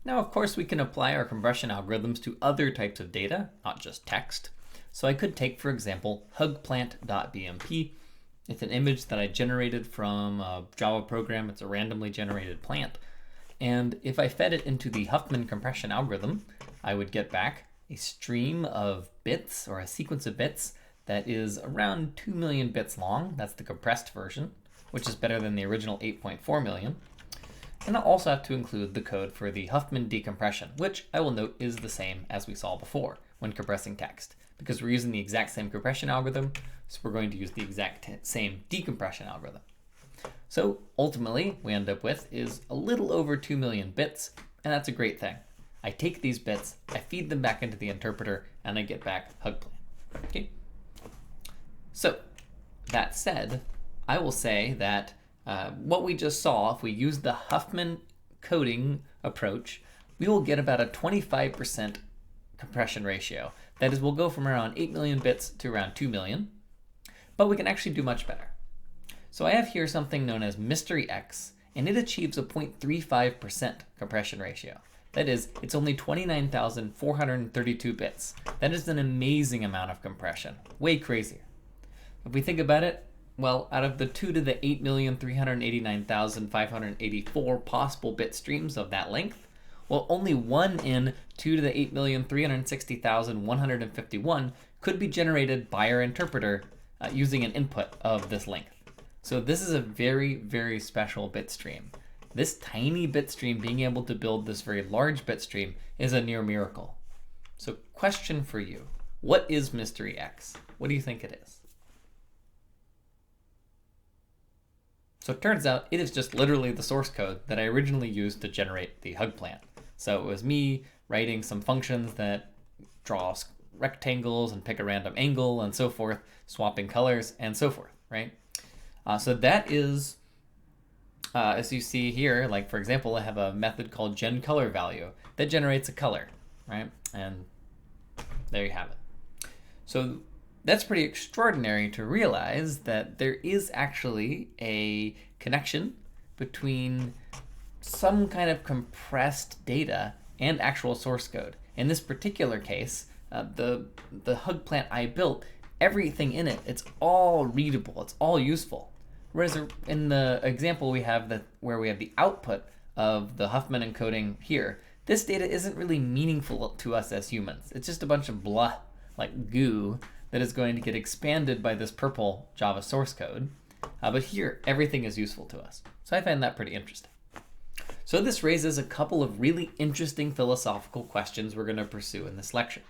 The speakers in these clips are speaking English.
Now, of course, we can apply our compression algorithms to other types of data, not just text. So I could take, for example, hugplant.bmp. It's an image that I generated from a Java program. It's a randomly generated plant. And if I fed it into the Huffman compression algorithm, I would get back a stream of bits, or a sequence of bits, that is around 2 million bits long. That's the compressed version, which is better than the original 8.4 million. And I'll also have to include the code for the Huffman decompression, which I will note is the same as we saw before when compressing text, because we're using the exact same compression algorithm, so we're going to use the exact same decompression algorithm. So ultimately, we end up with is a little over 2 million bits, and that's a great thing. I take these bits, I feed them back into the interpreter, and I get back hugplant. Okay. So that said, I will say that what we just saw, if we use the Huffman coding approach, we will get about a 25% compression ratio. That is, we'll go from around 8 million bits to around 2 million, but we can actually do much better. So I have here something known as Mystery X, and it achieves a 0.35% compression ratio. That is, it's only 29,432 bits. That is an amazing amount of compression, way crazier. If we think about it, well, out of the 2 to the 8,389,584 possible bit streams of that length, well, only 1 in 2 to the 8,360,151 could be generated by our interpreter using an input of this length. So this is a very, very special bit stream. This tiny bit stream being able to build this very large bit stream is a near miracle. So question for you, what is Mystery X? What do you think it is? So it turns out it is just literally the source code that I originally used to generate the hugplant. So it was me writing some functions that draw rectangles and pick a random angle and so forth, swapping colors and so forth, right? So that is, as you see here, like for example, I have a method called genColorValue that generates a color, right? And there you have it. So that's pretty extraordinary to realize that there is actually a connection between some kind of compressed data and actual source code. In this particular case, the hugplant I built, everything in it, it's all readable, it's all useful. Whereas in the example we have where we have the output of the Huffman encoding here, this data isn't really meaningful to us as humans. It's just a bunch of blah, like goo, that is going to get expanded by this purple Java source code. But here, everything is useful to us. So I find that pretty interesting. So this raises a couple of really interesting philosophical questions we're going to pursue in this lecture.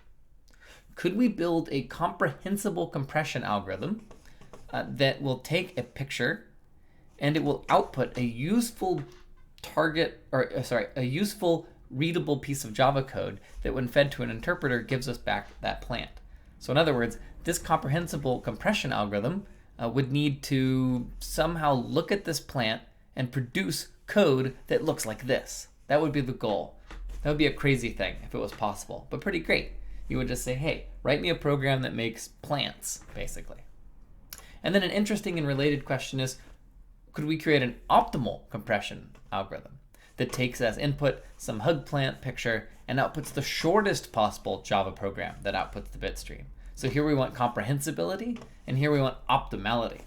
Could we build a comprehensible compression algorithm that will take a picture and it will output a useful a useful readable piece of Java code that when fed to an interpreter gives us back that plant? So in other words, this comprehensible compression algorithm would need to somehow look at this plant and produce code that looks like this. That would be the goal. That would be a crazy thing if it was possible, but pretty great. You would just say, hey, write me a program that makes plants, basically. And then an interesting and related question is, could we create an optimal compression algorithm that takes as input some hugplant picture and outputs the shortest possible Java program that outputs the bit stream? So here we want comprehensibility, and here we want optimality.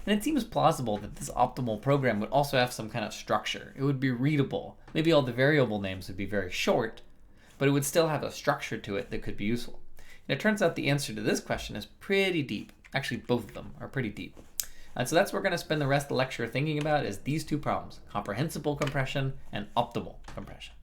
And it seems plausible that this optimal program would also have some kind of structure. It would be readable. Maybe all the variable names would be very short, but it would still have a structure to it that could be useful. And it turns out the answer to this question is pretty deep. Actually, both of them are pretty deep. And so that's what we're going to spend the rest of the lecture thinking about is these two problems, comprehensible compression and optimal compression.